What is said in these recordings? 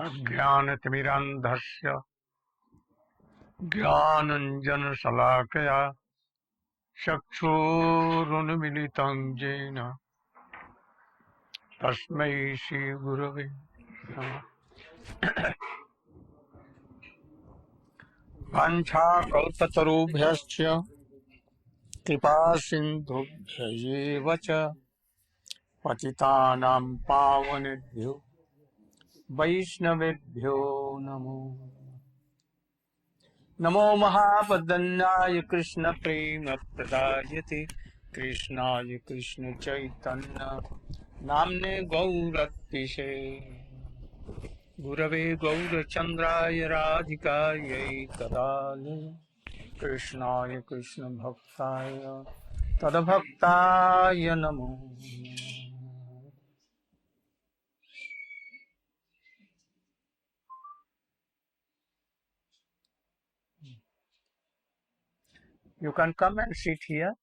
अज्ञानतिमिरान्धस्य ज्ञानञ्जनशलाकया चक्षुरुन्मीलितं येन तस्मै श्रीगुरवे नमः। वाञ्छाकल्पतरुभ्यश्च कृपासिन्धुभ्यैव च पतितानां पावनेभ्यो वैष्णवेभ्यो नमो नमो महावदन्याय कृष्ण प्रेम प्रदायते कृष्णाय कृष्ण चैतन्य नाम्ने गौरतिशे गुरवे गौरचन्द्राय राधिकायै तदालय कृष्णाय कृष्ण भक्ताय तद्भक्ताय नमो। You can come and sit here.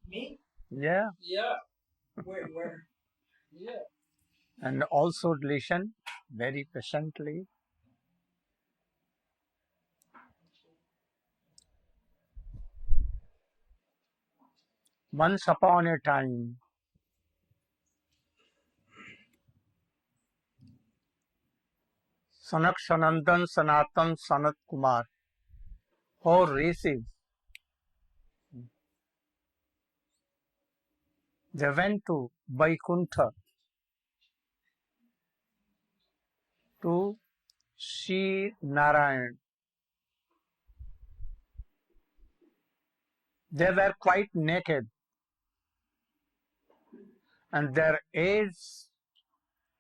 Me? Yeah. Yeah. Where? Yeah. And also listen very patiently. Once upon a time, Sanak Sanandan Sanatan Sanat Kumar, four rishis, they went to Vaikuntha to see Narayan. They were quite naked and their age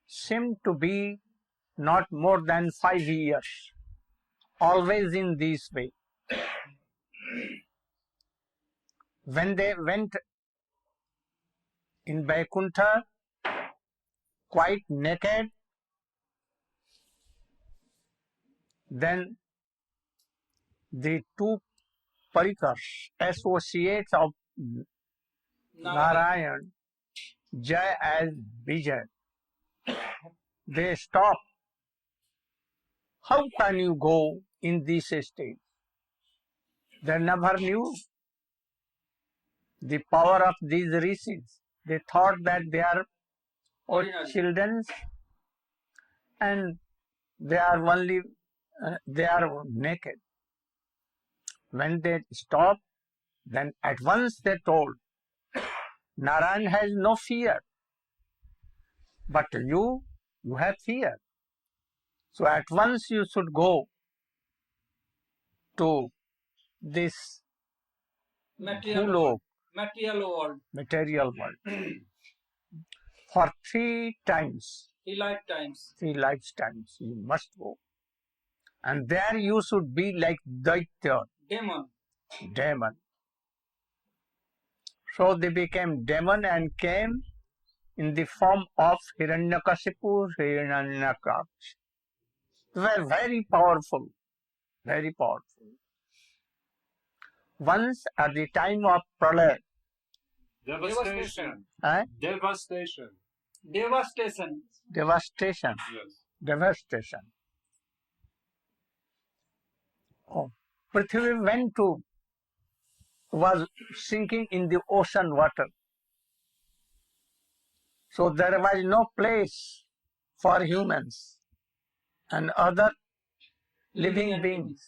seemed to be not more than 5 years, always in this way. When they went in Vaikuntha, quite naked, then the two parikars, associates of Narayan, Jai and Vijay, they stop. How can you go in this state? They never knew the power of these rishis. They thought that they are children and they are only they are naked. When they stop, then at once they told, Narayan has no fear, but you have fear. So at once you should go to this Material world. Material world. For 3 times, 3 lifetimes. 3 lifetimes you must go. And there you should be like Daitya, demon. So they became demon and came in the form of Hiranyakashipu, Hiranyakaksh. They were very powerful, very powerful. Once at the time of Pralaya, Devastation. Devastation. Devastation. Devastation. Yes. Devastation. Oh. Prithvi was sinking in the ocean water. So there was no place for humans and other living beings.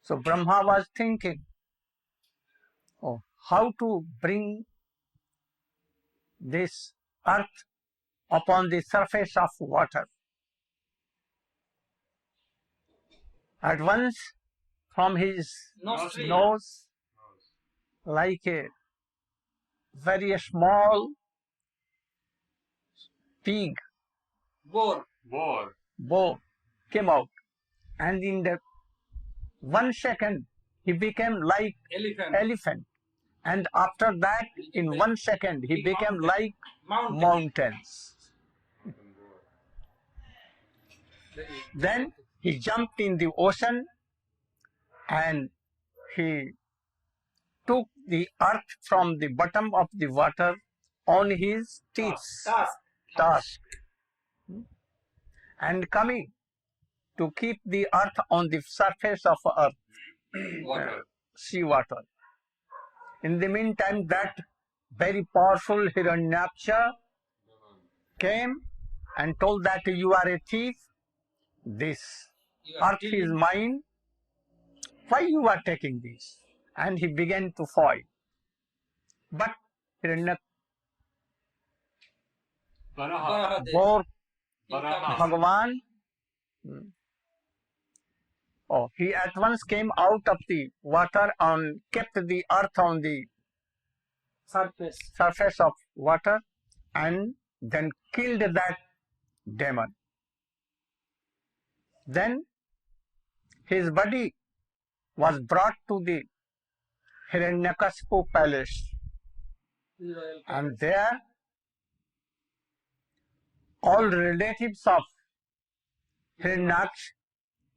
So Brahma was thinking, oh, how to bring this earth upon the surface of water. At once, from his nose, like a very small pig, Boar. came out, and in the 1 second he became like elephant, and after that in 1 second he became like mountains. Then he jumped in the ocean and he took the earth from the bottom of the water on his teeth, task. and coming to keep the earth on the surface of earth, sea water. In the meantime, that very powerful Hiranyaksha came and told that you are a thief, this earth is mine, why you are taking this? And he began to fight. But Hiranyaksha bore Bhagavan. He at once came out of the water and kept the earth on the surface of water and then killed that demon. Then his body was brought to the Hiranyakashipu palace, and there all relatives of Hiranyaksh,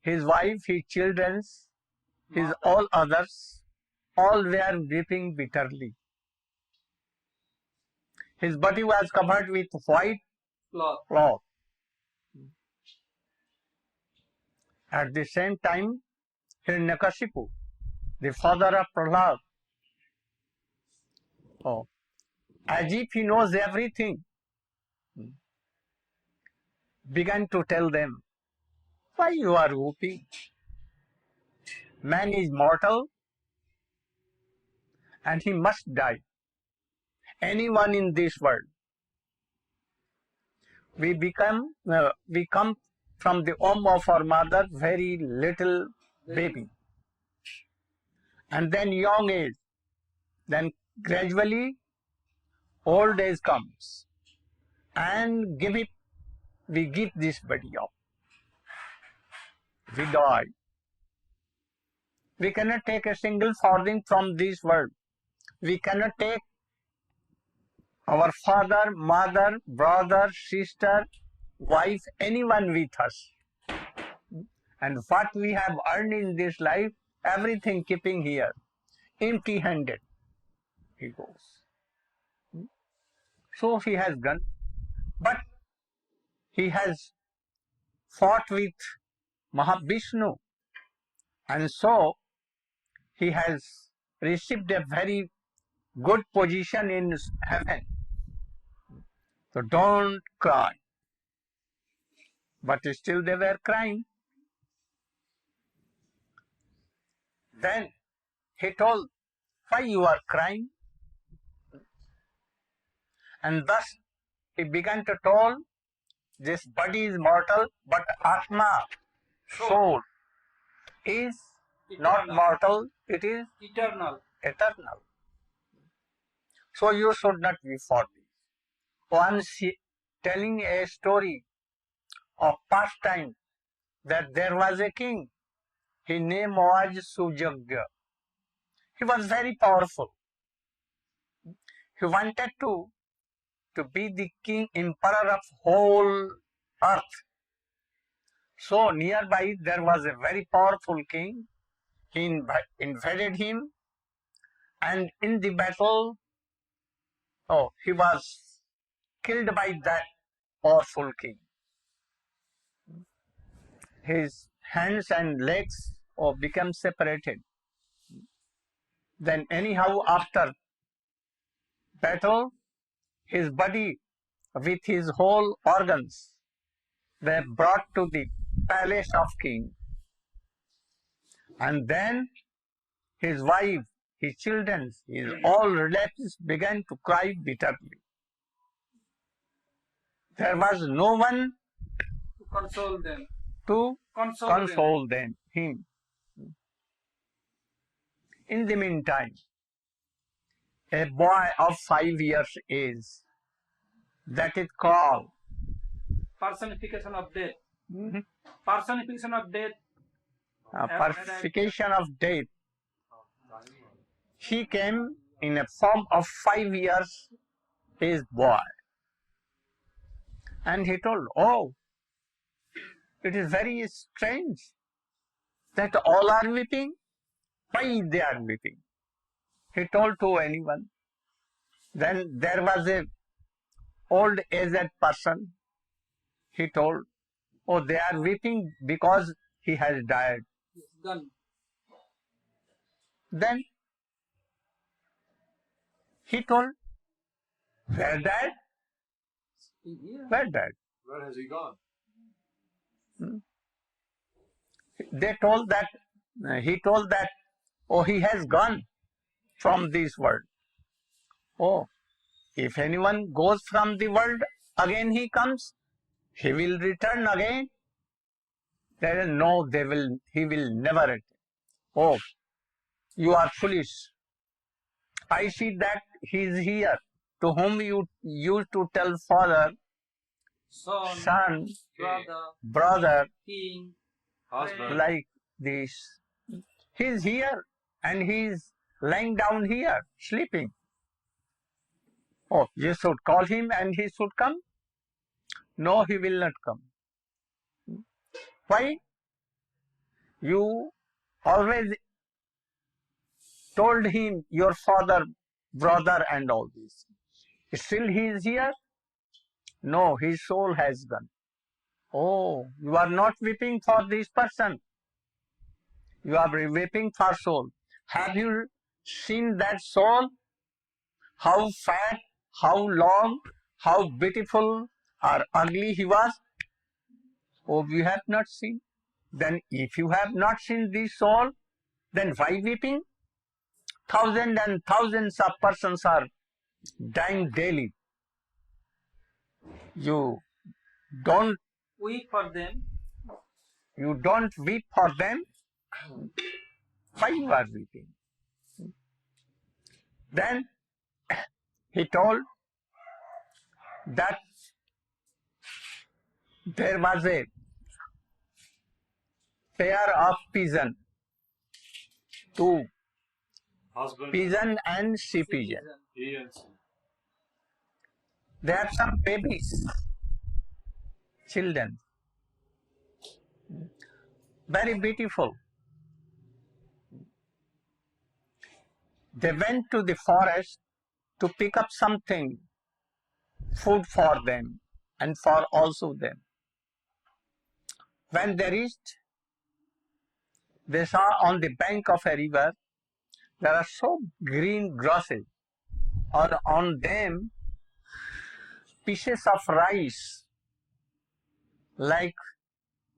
his wife, his children, his all others, all were weeping bitterly. His body was covered with white cloth. At the same time, Hiranyakashipu, the father of Prahlad, as if he knows everything, began to tell them, why you are weeping? Man is mortal and he must die. Anyone in this world. We come from the womb of our mother, very little baby. And then young age. Then gradually old age comes. And we give this body up. We die. We cannot take a single farthing from this world. We cannot take our father, mother, brother, sister, wife, anyone with us. And what we have earned in this life, everything keeping here, empty-handed, he goes. So he has gone. But he has fought with Mahavishnu, and so he has received a very good position in heaven. So don't cry. But still they were crying. Then he told, why you are crying? And thus he began to tell, this body is mortal, but Atma, soul, is not mortal, it is eternal. So you should not be for this. Once telling a story of past time that there was a king. His name was Sujagya. He was very powerful. He wanted to be the king, emperor of whole earth. So nearby there was a very powerful king. He invaded him, and in the battle, he was killed by that powerful king. His hands and legs became separated. Then anyhow after battle, his body with his whole organs were brought to the palace of king. And then his wife, his children, his all relatives began to cry bitterly. There was no one To console them. to console them, him. In the meantime, a boy of 5 years age, that is called Personification of death. Mhm. Personification of death. Purification of death. He came in a form of 5 years age boy. And he told, it is very strange that all are weeping. Why they are weeping? He told to anyone. Then there was a old aged person. He told, Oh, they are weeping because he has died. It's done. Then he told, where died? Here. Where died? Where has he gone? They told that, he told that, oh, he has gone from this world. Oh, if anyone goes from the world, again he comes, he will return again. There is no, he will never return. Oh, you are foolish. I see that he is here, to whom you used to tell father, son, Brother, brother, king, Husband. like this. He is here and he is lying down here, sleeping. Oh, you should call him and he should come? No, he will not come. Why? You always told him your father, brother and all this. Still he is here? No, his soul has gone. Oh, you are not weeping for this person. You are weeping for soul. Have you seen that soul? How fat, how long, how beautiful or ugly he was? Oh, we have not seen. Then if you have not seen this soul, then why weeping? Thousands and thousands of persons are dying daily. You don't weep for them. weep for them. Why you are weeping? Then he told that there was a pair of pigeon, two Husband. pigeon and she pigeon. He and They have some babies, children, very beautiful. They went to the forest to pick up something, food for them and for also them. When they reached, they saw on the bank of a river, there are so green grasses, or on them pieces of rice, like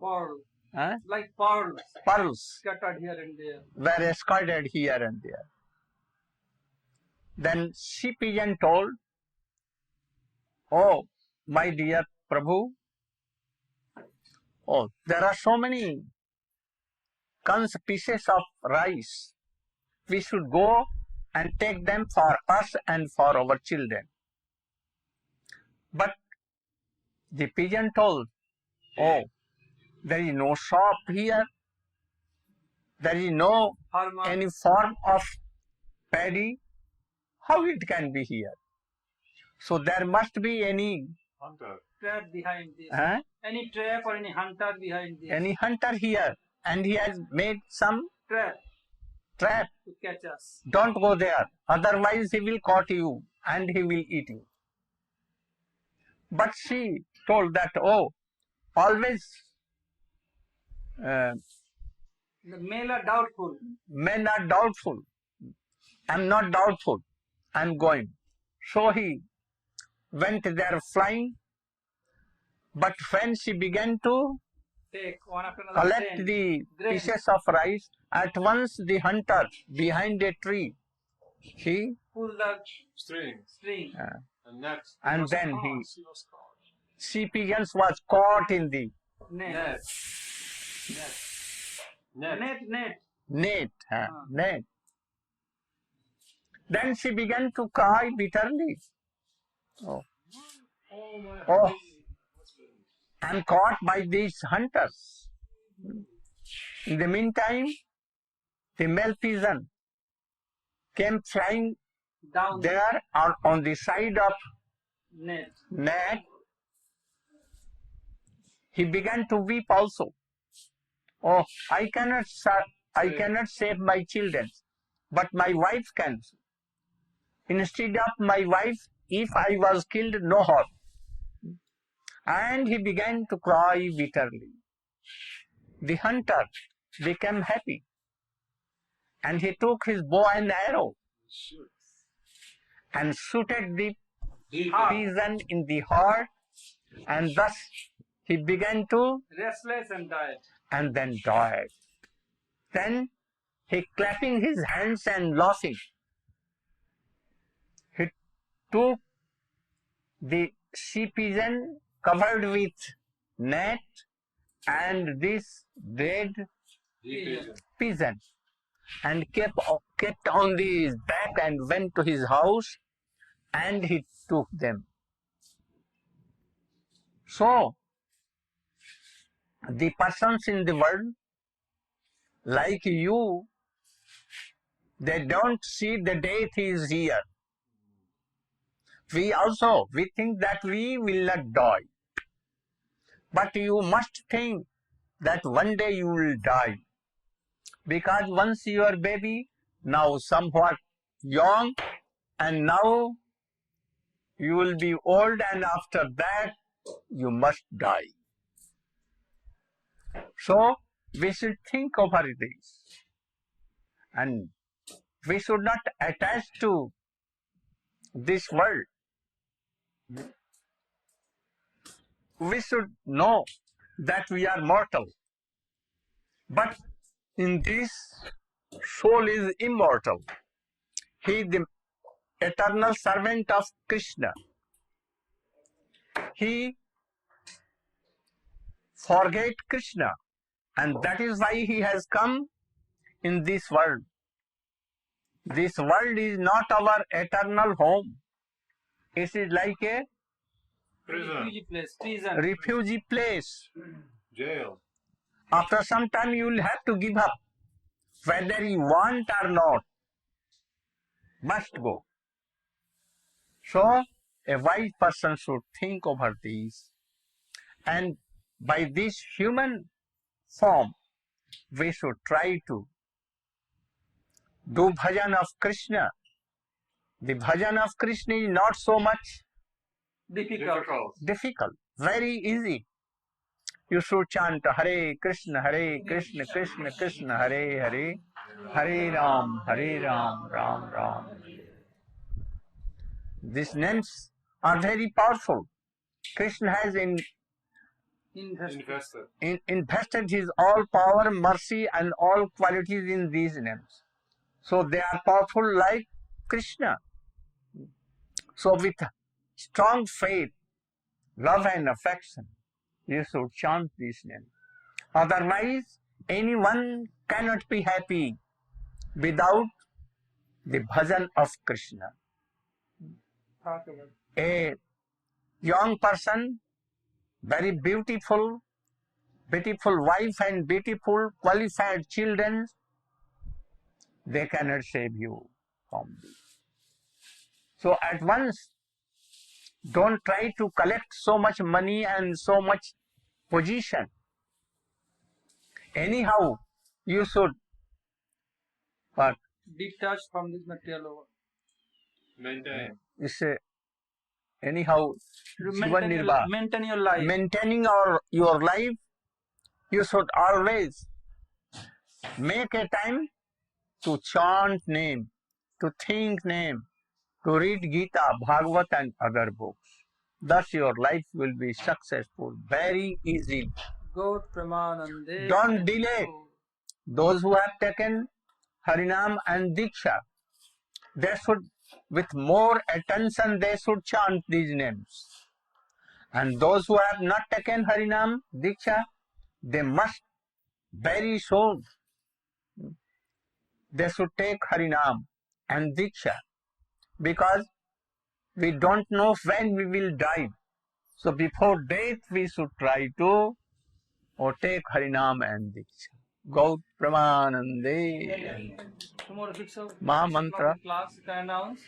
Pearl, huh, like pearls pearls, scattered here and there. were scattered here and there. Then she pigeon told, oh, my dear Prabhu, oh, there are so many pieces of rice. We should go and take them for us and for our children. But the pigeon told, oh, there is no shop here. There is no Farmer, any form of paddy. How it can be here? So there must be any hunter. trap behind this. huh? Any trap or any hunter behind this. Any hunter here, and he has made some trap trap. to catch us. Don't go there, otherwise he will caught you and he will eat you. But she told that, oh, always The male are doubtful. men are doubtful. I'm not doubtful. I'm going. So he went there flying. But when she began to Take one after another. collect grain. the Grain. pieces of rice, at once the hunter behind a tree, he Pull the String. string. And next. and then She he was caught. she pigeons was caught in the Net. Net. Net. net. Net. Then she began to cry bitterly. Oh, Oh my oh, husband. I'm caught by these hunters. In the meantime, the male pigeon came flying Down there on the side of net. net. He began to weep also. Oh, I cannot save my children, but my wife can. Instead of my wife, if I was killed, no harm. and he began to cry bitterly. The hunter became happy, and he took his bow and arrow and shooted the pigeon in the heart, and thus he began to Restless and died. and then died. Then he clapping his hands and laughing, he took the sea pigeon covered with net and this dead pigeon and kept on his back and went to his house and he took them. So, the persons in the world like you, they don't see the death is here. We think that we will not die. But you must think that one day you will die. Because once you are baby, now somewhat young, and now you will be old, and after that you must die. So we should think over this. And we should not attach to this world. We should know that we are mortal. But in this, soul is immortal. He is the eternal servant of Krishna. He forget Krishna, and that is why he has come in this world. This world is not our eternal home. It is like a Prison. Refugee place. Prison. refugee place. Jail. After some time you will have to give up, whether you want or not. Must go. So a wise person should think over this, and by this human form we should try to do bhajan of Krishna. The bhajan of Krishna is not so much Difficult. difficult, very easy. You should chant Hare Krishna, Krishna Krishna, Hare Hare, Hare Ram, Ram Ram. These names are very powerful. Krishna has invested his all power, mercy, and all qualities in these names. So they are powerful like Krishna. So with strong faith, love and affection, you should chant these names. Otherwise, anyone cannot be happy without the bhajan of Krishna. Talk about. A young person, very beautiful wife and beautiful qualified children, they cannot save you from this. So at once, don't try to collect so much money and so much position. Anyhow, you should Detached from this material world. Maintain. anyhow, Maintain your life. maintaining your life, you should always make a time to chant name, to think name, to read Gita, Bhagavad and other books. Thus your life will be successful very easily. Go Pramanande. Don't delay. Those who have taken Harinam and Diksha, they should, with more attention, they should chant these names. And those who have not taken Harinam, Diksha, they must very soon, they should take Harinam and Diksha, because we don't know when we will die. So before death, we should try to take Harinam and Diksha. Go Pramanande. Tomorrow 6 o'clock. Mahamantra. Class can announce.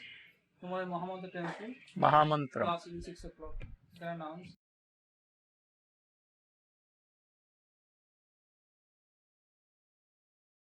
Tomorrow Mahamantra temple. Mahamantra. Class is 6 o'clock. Can announce.